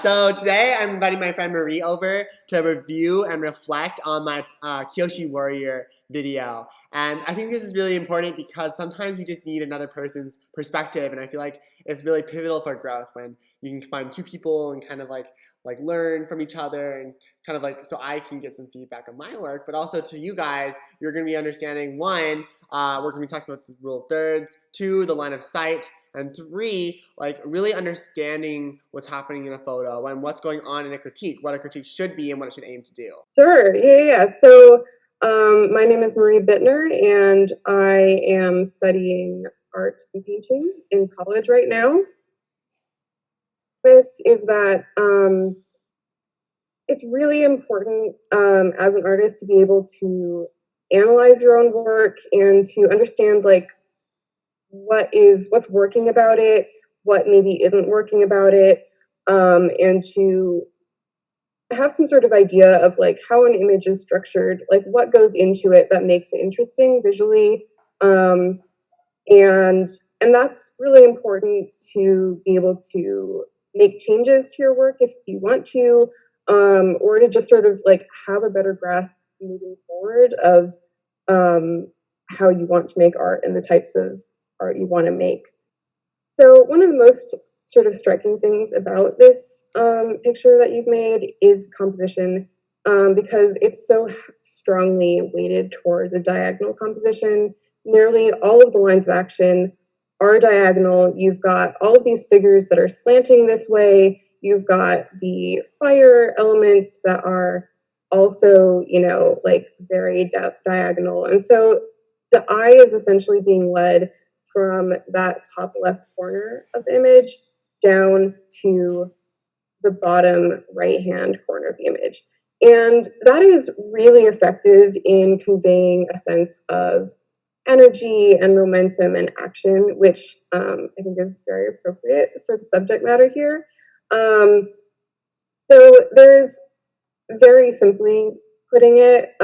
So today I'm inviting my friend Marie over to review and reflect on my Kyoshi Warrior video. And I think this is really important because sometimes you just need another person's perspective, and I feel like it's really pivotal for growth when you can find two people and kind of like learn from each other, and kind of like so I can get some feedback on my work, but also to you guys, you're going to be understanding one, we're going to be talking about the rule of thirds, two, the line of sight, and three, like really understanding what's happening in a photo and what's going on in a critique, what a critique should be and what it should aim to do. Sure, yeah. So my name is Marie Bittner, and I am studying art and painting in college right now. This is that it's really important as an artist to be able to analyze your own work and to understand like what's working about it, what maybe isn't working about it, and to have some sort of idea of like how an image is structured, like what goes into it that makes it interesting visually, and that's really important to be able to make changes to your work if you want to, or to just sort of like have a better grasp moving forward of how you want to make art and the types of art you want to make. So one of the most sort of striking things about this picture that you've made is composition, because it's so strongly weighted towards a diagonal composition. Nearly all of the lines of action are diagonal. You've got all of these figures that are slanting this way. You've got the fire elements that are also, like very diagonal. And so the eye is essentially being led from that top left corner of the image down to the bottom right-hand corner of the image. And that is really effective in conveying a sense of energy and momentum and action, which I think is very appropriate for the subject matter here. So there's, very simply putting it,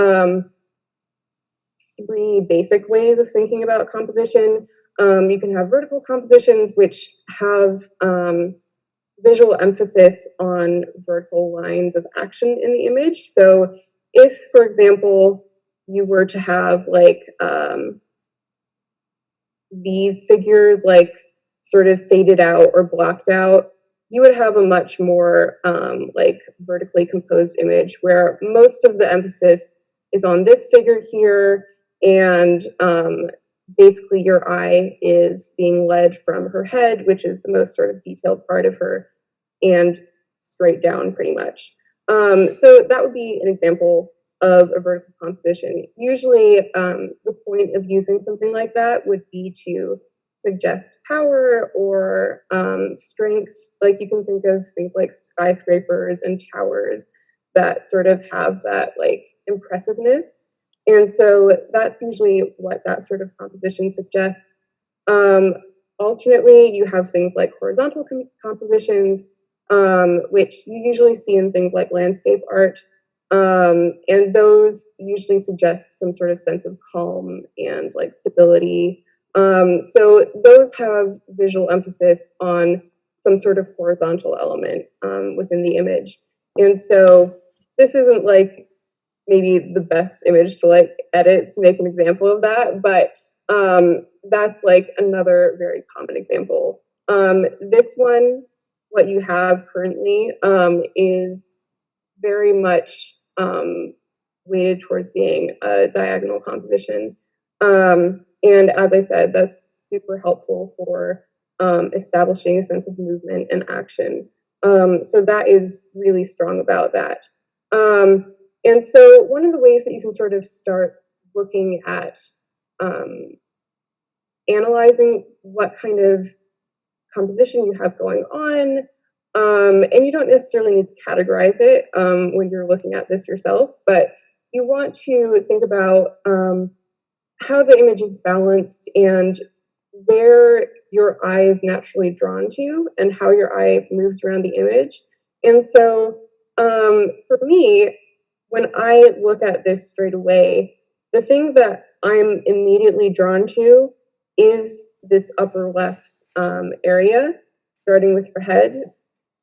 three basic ways of thinking about composition. You can have vertical compositions, which have visual emphasis on vertical lines of action in the image. So if, for example, you were to have like these figures like sort of faded out or blocked out, you would have a much more like vertically composed image where most of the emphasis is on this figure here, and basically your eye is being led from her head, which is the most sort of detailed part of her, and straight down pretty much. So that would be an example of a vertical composition. Usually the point of using something like that would be to suggest power or strength. Like you can think of things like skyscrapers and towers that sort of have that like impressiveness. And so that's usually what that sort of composition suggests. Alternately, you have things like horizontal compositions, which you usually see in things like landscape art. And those usually suggest some sort of sense of calm and like stability. So those have visual emphasis on some sort of horizontal element within the image. And so this isn't like maybe the best image to like edit to make an example of that, but that's like another very common example. This one, what you have currently, is very much weighted towards being a diagonal composition. And as I said, that's super helpful for establishing a sense of movement and action. So that is really strong about that. And so one of the ways that you can sort of start looking at analyzing what kind of composition you have going on, and you don't necessarily need to categorize it when you're looking at this yourself, but you want to think about how the image is balanced and where your eye is naturally drawn to and how your eye moves around the image. And so for me, when I look at this straight away, the thing that I'm immediately drawn to is this upper left area, starting with your head.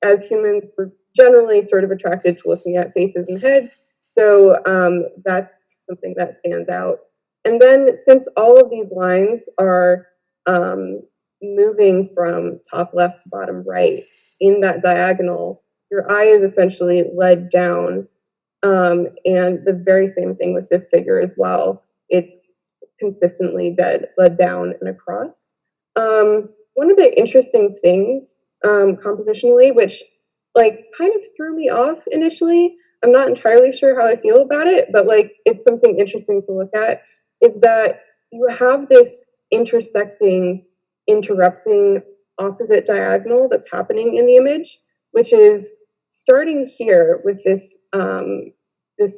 as humans, we're generally sort of attracted to looking at faces and heads. So that's something that stands out. And then since all of these lines are moving from top left to bottom right in that diagonal, your eye is essentially led down. And the very same thing with this figure as well. It's consistently led down and across. One of the interesting things compositionally, which like kind of threw me off initially, I'm not entirely sure how I feel about it, but like it's something interesting to look at, is that you have this intersecting, interrupting opposite diagonal that's happening in the image, which is starting here with this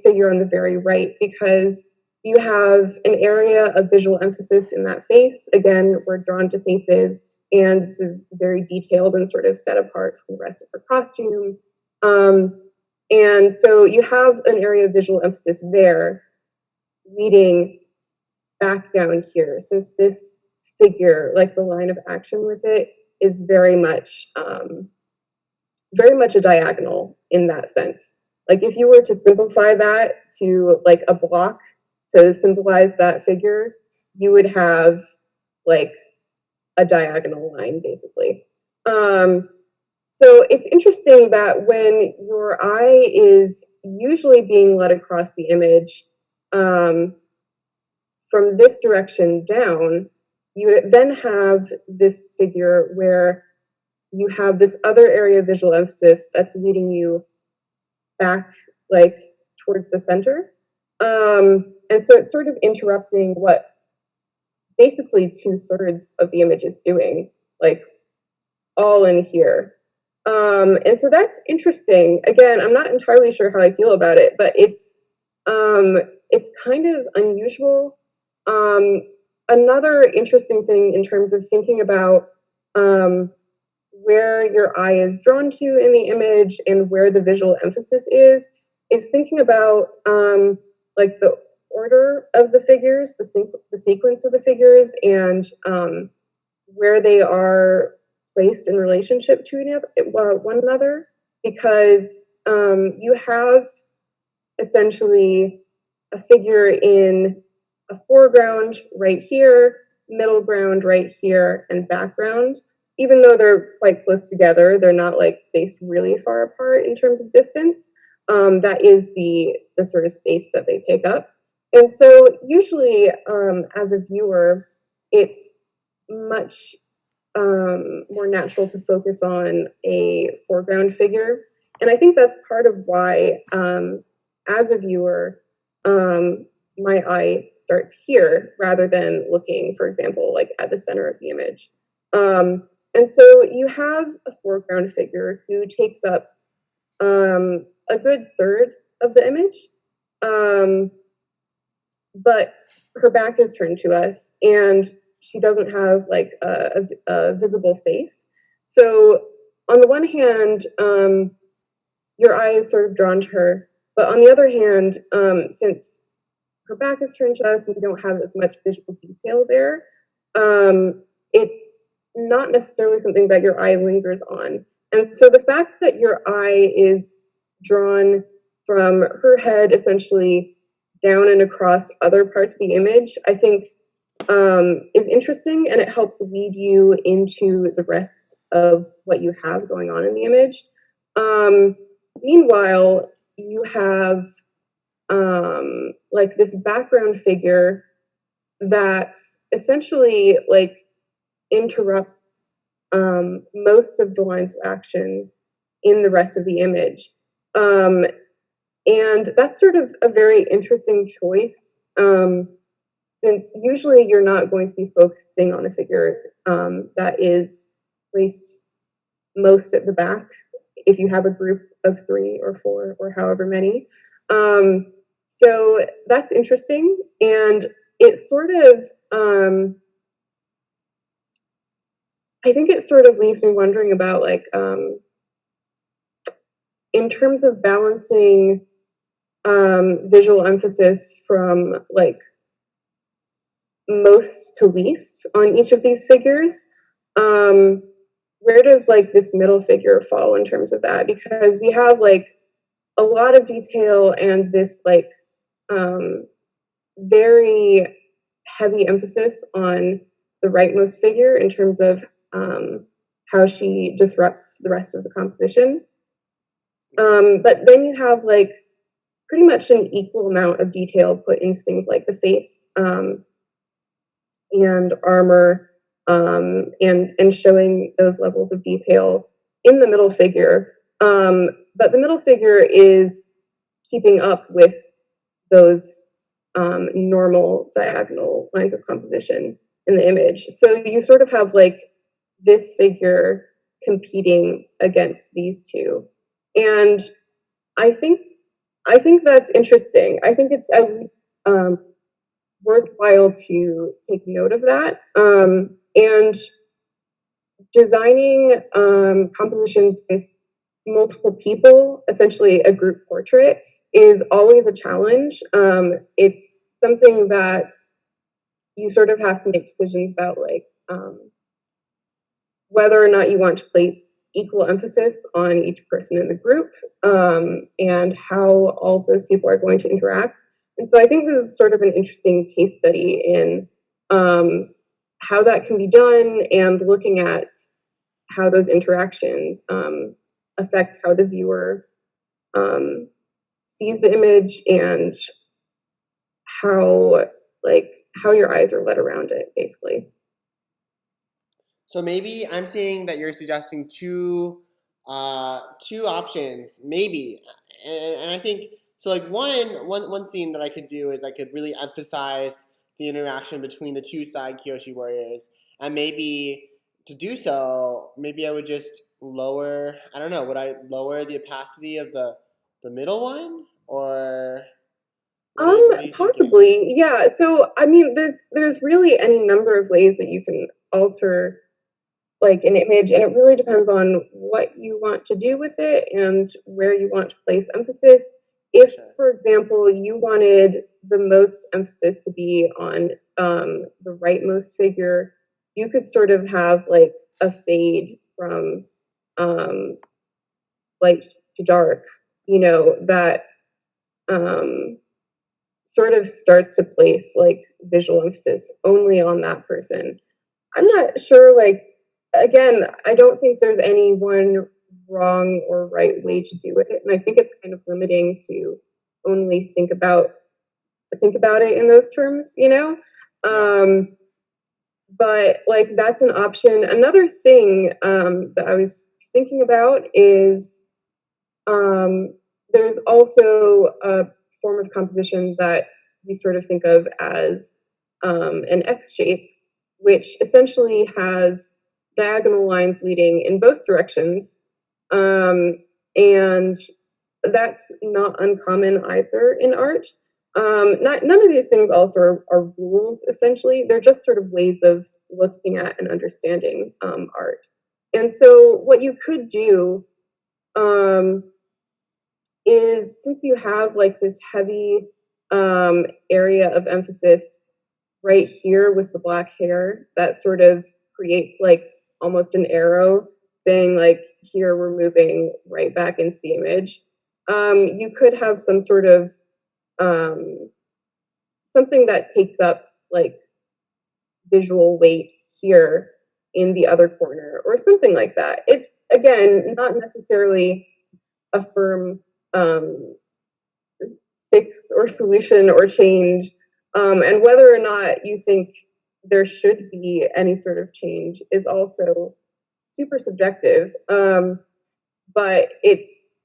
figure on the very right, because you have an area of visual emphasis in that face. Again, we're drawn to faces, and this is very detailed and sort of set apart from the rest of her costume. And so you have an area of visual emphasis there, leading back down here, since this figure, like the line of action with it, is very much a diagonal in that sense. Like if you were to simplify that to like a block to symbolize that figure, you would have like a diagonal line basically. So it's interesting that when your eye is usually being led across the image from this direction down, you then have this figure where you have this other area of visual emphasis that's leading you back like towards the center. And so it's sort of interrupting what basically 2/3 of the image is doing, like all in here. And so that's interesting. Again, I'm not entirely sure how I feel about it, but it's kind of unusual. Another interesting thing in terms of thinking about where your eye is drawn to in the image and where the visual emphasis is thinking about like the order of the figures, the sequence of the figures, and where they are placed in relationship to one another, because you have essentially a figure in a foreground right here, middle ground right here, and background. Even though they're quite close together, they're not like spaced really far apart in terms of distance. That is the sort of space that they take up. And so usually as a viewer, it's much more natural to focus on a foreground figure. And I think that's part of why, as a viewer, my eye starts here rather than looking, for example, like at the center of the image. And so you have a foreground figure who takes up a good third of the image, but her back is turned to us, and she doesn't have like a visible face. So on the one hand, your eye is sort of drawn to her, but on the other hand, since her back is turned to us and we don't have as much visual detail there, it's not necessarily something that your eye lingers on. And so the fact that your eye is drawn from her head essentially down and across other parts of the image, I think is interesting, and it helps lead you into the rest of what you have going on in the image. Meanwhile, you have like this background figure that essentially like interrupts most of the lines of action in the rest of the image. And that's sort of a very interesting choice, since usually you're not going to be focusing on a figure that is placed most at the back if you have a group of 3 or 4 or however many. So that's interesting, and it sort of I think it sort of leaves me wondering about like in terms of balancing visual emphasis from like most to least on each of these figures. where does like this middle figure fall in terms of that? Because we have like a lot of detail and this like um, very heavy emphasis on the rightmost figure in terms of how she disrupts the rest of the composition. But then you have like pretty much an equal amount of detail put into things like the face and armor, and showing those levels of detail in the middle figure. But the middle figure is keeping up with those normal diagonal lines of composition in the image. So you sort of have like this figure competing against these two. And I think I think that's interesting. I think it's at least worthwhile to take note of that. And designing compositions with multiple people, essentially a group portrait, is always a challenge. It's something that you sort of have to make decisions about, like whether or not you want to place equal emphasis on each person in the group, and how all of those people are going to interact. And so I think this is sort of an interesting case study in how that can be done and looking at how those interactions affect how the viewer sees the image and how how your eyes are led around it, basically. So maybe I'm seeing that you're suggesting two options, maybe, and I think so. Like one scene that I could do is I could really emphasize the interaction between the two side Kyoshi warriors, and maybe to do so, maybe I would just lower. I don't know. Would I lower the opacity of the middle one, or what are you thinking? Possibly, yeah. So I mean, there's really any number of ways that you can alter like an image, and it really depends on what you want to do with it and where you want to place emphasis. If, Sure. for example, you wanted the most emphasis to be on the rightmost figure, you could sort of have like a fade from um, light to dark, that um, sort of starts to place like visual emphasis only on that person. I'm not sure, like, again, I don't think there's any one wrong or right way to do it. And I think it's kind of limiting to only think about it in those terms. Um, but like that's an option. Another thing that I was thinking about is um, there's also a form of composition that we sort of think of as an X shape, which essentially has diagonal lines leading in both directions. And that's not uncommon either in art. None of these things also are rules, essentially. They're just sort of ways of looking at and understanding art. And so, what you could do um, is, since you have like this heavy area of emphasis right here with the black hair, that sort of creates like almost an arrow saying like here we're moving right back into the image. You could have some sort of um, something that takes up like visual weight here in the other corner or something like that. It's again not necessarily a firm um, fix or solution or change. And whether or not you think there should be any sort of change is also super subjective. But it's,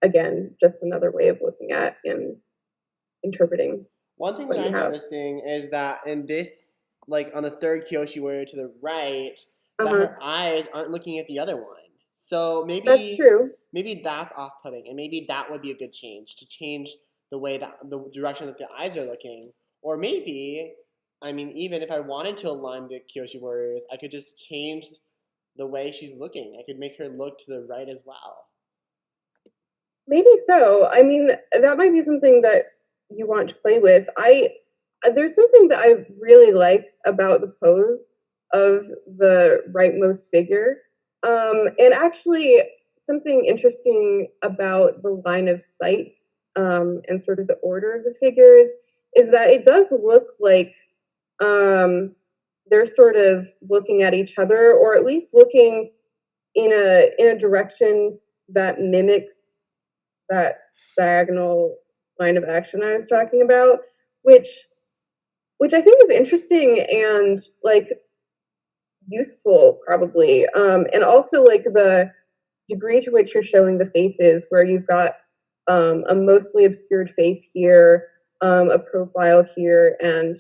again, just another way of looking at and interpreting One thing what that you I'm have. noticing is that in this, like on the third Kyoshi warrior to the right, Uh that huh. her eyes aren't looking at the other one. So That's maybe true. maybe that's off-putting, and maybe that would be a good change to change the way that the direction that the eyes are looking. Or maybe, I mean, even if I wanted to align the Kyoshi warriors, I could just change the way she's looking. I could make her look to the right as well. Maybe so. I mean, that might be something that you want to play with. There's something that I really like about the pose of the rightmost figure. And actually, something interesting about the line of sight and sort of the order of the figures is that it does look like they're sort of looking at each other, or at least looking in a direction that mimics that diagonal line of action I was talking about, which which I think is interesting and like useful probably. And also like the degree to which you're showing the faces, where you've got a mostly obscured face here, a profile here, and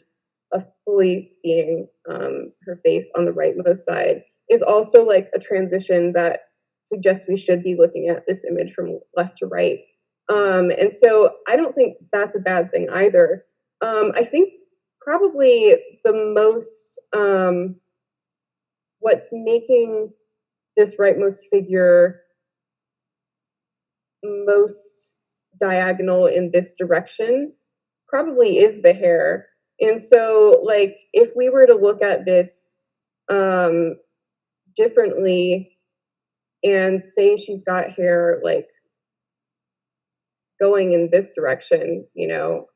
a fully seeing her face on the rightmost side, is also like a transition that suggests we should be looking at this image from left to right. And so I don't think that's a bad thing either. I think probably the most what's making this rightmost figure most diagonal in this direction probably is the hair. And so, like, if we were to look at this differently and say she's got hair like going in this direction, you know,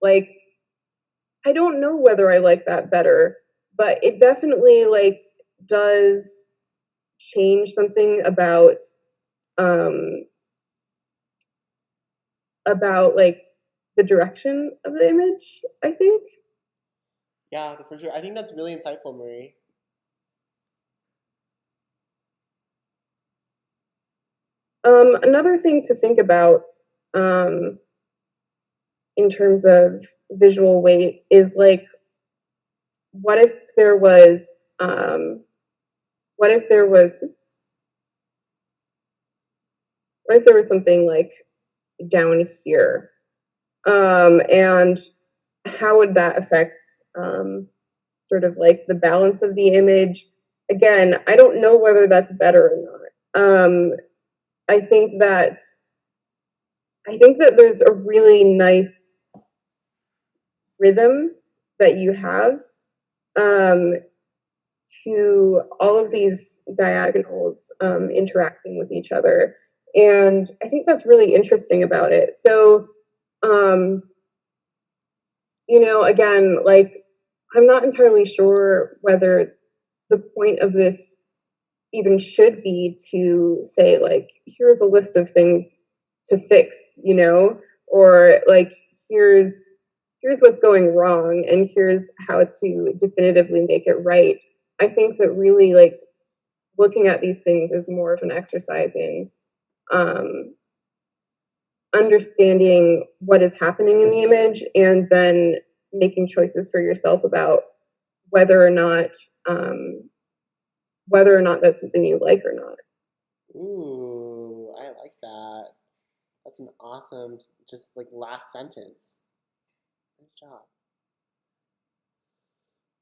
like, I don't know whether I like that better, but it definitely like does change something um about like the direction of the image, I think. Yeah, for sure. I think that's really insightful, Marie. Another thing to think about um, in terms of visual weight is like, what if there was, what if there was, oops, what if there was something like down here, and how would that affect sort of like the balance of the image? Again, I don't know whether that's better or not. I think that I think that there's a really nice rhythm that you have um, to all of these diagonals interacting with each other, and I think that's really interesting about it. So, um, you know, again, like I'm not entirely sure whether the point of this even should be to say like, here's a list of things to fix, you know, or like here's what's going wrong and here's how to definitively make it right. I think that really like looking at these things is more of an exercise in um, understanding what is happening in the image and then making choices for yourself about whether or not um, whether or not that's something you like or not. Ooh, I like that. That's an awesome, just like last sentence. Nice job.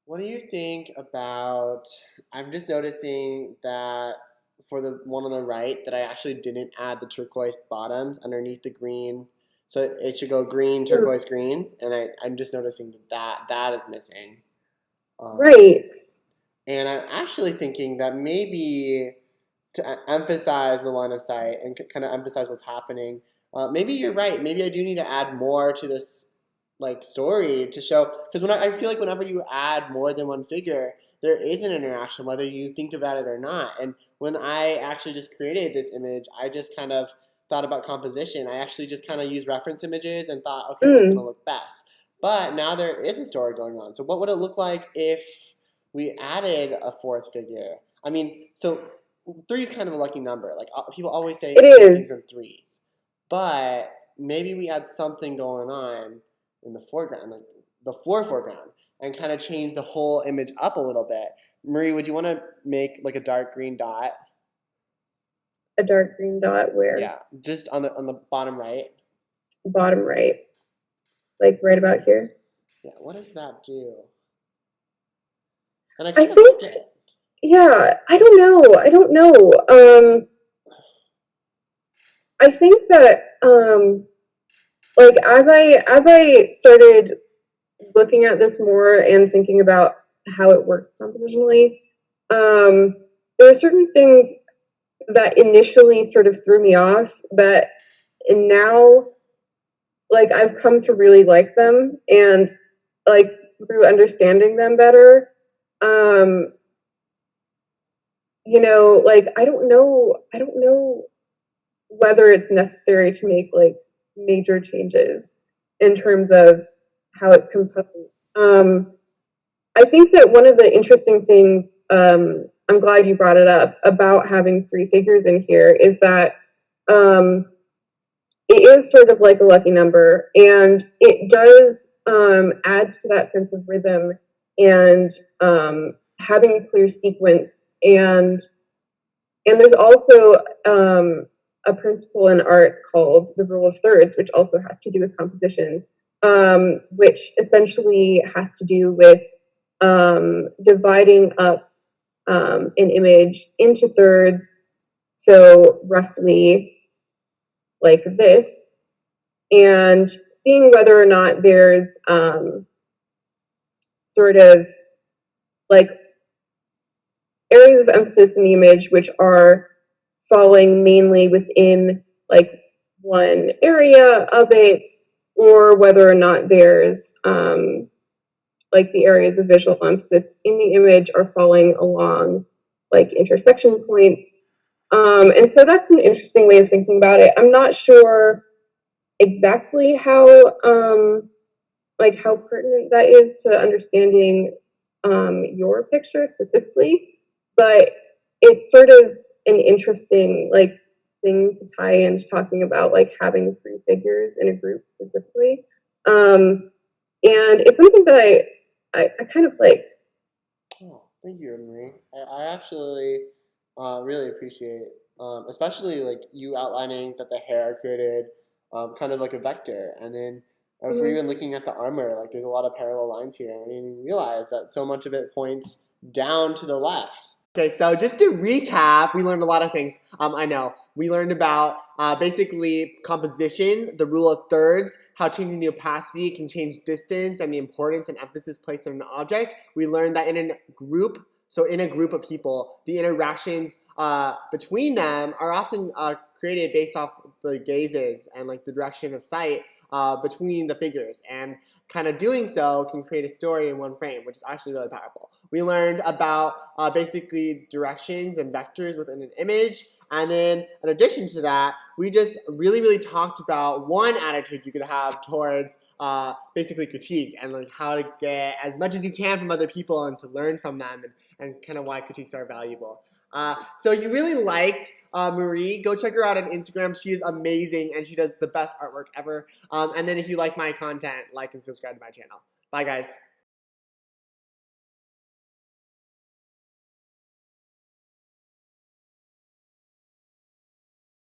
What do you think about? I'm just noticing that for the one on the right, that I actually didn't add the turquoise bottoms underneath the green. So it should go green, turquoise, green, and I'm just noticing that is missing. Um, Right. and I'm actually thinking that maybe to emphasize the line of sight and kind of emphasize what's happening. Maybe you're right. Maybe I do need to add more to this like story to show, because I feel like whenever you add more than one figure, there is an interaction whether you think about it or not. And when I actually just created this image, I just kind of thought about composition. I actually just kind of used reference images and thought, okay, what's going to Mm. look best? But now there is a story going on. So what would it look like if we added a fourth figure? I mean, so three is kind of a lucky number. Like people always say, It make things in is. threes, but maybe we had something going on in the foreground, like the foreground, and kind of change the whole image up a little bit. Marie, would you want to make like a dark green dot? A dark green dot where? Yeah, just on the bottom right. Bottom right. Like right about here. Yeah, what does that do? And I I kind of think like it. yeah, I don't know. I don't know. I think that like as I started looking at this more and thinking about how it works compositionally, um there are certain things that initially sort of threw me off, and now like I've come to really like them, and like through understanding them better, um, like I don't know whether it's necessary to make like major changes in terms of how it's composed. I think that one of the interesting things, I'm glad you brought it up, about having three figures in here is that um, it is sort of like a lucky number, and it does add to that sense of rhythm and having a clear sequence. And there's also a principle in art called the rule of thirds, which also has to do with composition, which essentially has to do with dividing up an image into thirds, so roughly like this, and seeing whether or not there's sort of like areas of emphasis in the image which are falling mainly within like one area of it, or whether or not there's like the areas of visual emphasis in the image are falling along like intersection points. And so that's an interesting way of thinking about it. I'm not sure exactly how pertinent that is to understanding your picture specifically, but it's sort of an interesting like thing to tie into talking about like having three figures in a group specifically. And it's something that I kind of like. Oh, thank you, Marie. I actually really appreciate, especially like you outlining that the hair created kind of like a vector, and then if we're Mhm. even looking at the armor, like there's a lot of parallel lines here. I didn't even realize that so much of it points down to the left. Okay, so just to recap, we learned a lot of things. I know we learned about basically composition, the rule of thirds, how changing the opacity can change distance, and the importance and emphasis placed on an object. We learned that in a group, so in a group of people, the interactions between them are often created based off the gazes and like the direction of sight between the figures, and kind of doing so can create a story in one frame, which is actually really powerful. We learned about basically directions and vectors within an image. And then in addition to that, we just really, really talked about one attitude you could have towards basically critique, and like how to get as much as you can from other people and to learn from them, and kind of why critiques are valuable. So you really liked Marie. Go check her out on Instagram. She is amazing, and she does the best artwork ever. And then if you like my content, like and subscribe to my channel. Bye, guys.